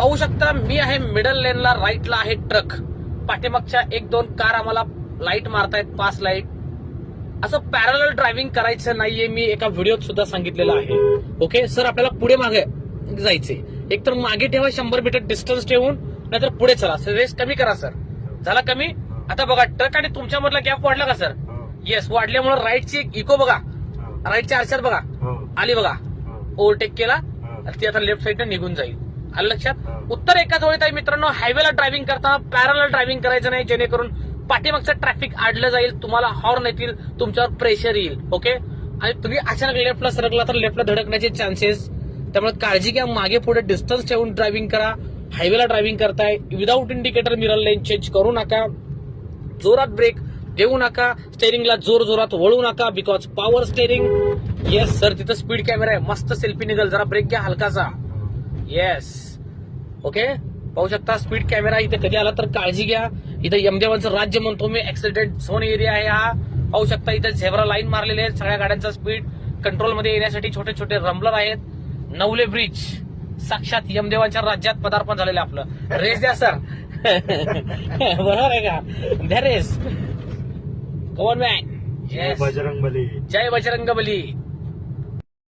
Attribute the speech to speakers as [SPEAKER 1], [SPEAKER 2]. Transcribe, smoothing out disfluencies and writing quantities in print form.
[SPEAKER 1] पाहू शकता मी आहे मिडल लेनला, राईटला आहे ट्रक, पाठीमागच्या 1-2 कार आम्हाला लाईट मारतायत, पास लाईट. असं पॅरलल ड्रायव्हिंग करायचं नाहीये, मी एका व्हिडिओत सुद्धा सांगितलेलं आहे. ओके सर, आपल्याला पुढे मागे जायचे, एक तर मागे ठेवा 100 मीटर डिस्टन्स ठेवून, नाहीतर पुढे चला. रेस कमी करा सर. झाला कमी? आता बघा ट्रक आणि तुमच्यामधला गॅप वाढला का सर? येस, वाढल्यामुळे राईटची इको बघा, राईटच्या आरशात बघा आली बघा, ओव्हरटेक केला, ती आता लेफ्ट साईडने निघून जाईल. आलं लक्षात? उत्तर एकाच वेळेत आहे मित्रांनो. हायवेला ड्रायव्हिंग करताना पॅरलल ड्रायव्हिंग करायचं नाही, जेणेकरून पाठीमागचं ट्रॅफिक अडलं जाईल, तुम्हाला हॉर्न येतील, तुमच्यावर प्रेशर येईल. ओके, आणि तुम्ही अचानक लेफ्टला सरकला तर लेफ्टला धडकण्याचे चान्सेस. त्यामुळे काळजी घ्या, मागे पुढे डिस्टन्स ठेवून ड्रायव्हिंग करा. हायवेला ड्रायव्हिंग करताय without indicator mirror lane change करू नका, जोरात ब्रेक देऊ नका, स्टेअरिंगला जोर जोरात वळू नका, because power steering. Yes sir, तिथं स्पीड कॅमेरा आहे, मस्त सेल्फी निघल. जरा ब्रेक घ्या हलकासा. येस, ओके, पाहू शकता स्पीड कॅमेरा इथे. कधी आला तर काळजी घ्या. इथं यमदेवांचं राज्य म्हणतो मी, ऍक्सिडेंट झोन एरिया आहे हा. पाहू शकता इथे झेब्रा लाईन मारलेले आहेत, सगळ्या गाड्यांचा स्पीड कंट्रोलमध्ये येण्यासाठी छोटे छोटे रंबलर आहेत. नवले ब्रिज, साक्षात यमदेवांच्या राज्यात पदार्पण झालेलं आपलं. रेस द्या सर. बरोबर आहे का? द्या रेस. Come on man.
[SPEAKER 2] जय बजरंगबली.
[SPEAKER 1] जय बजरंगबली.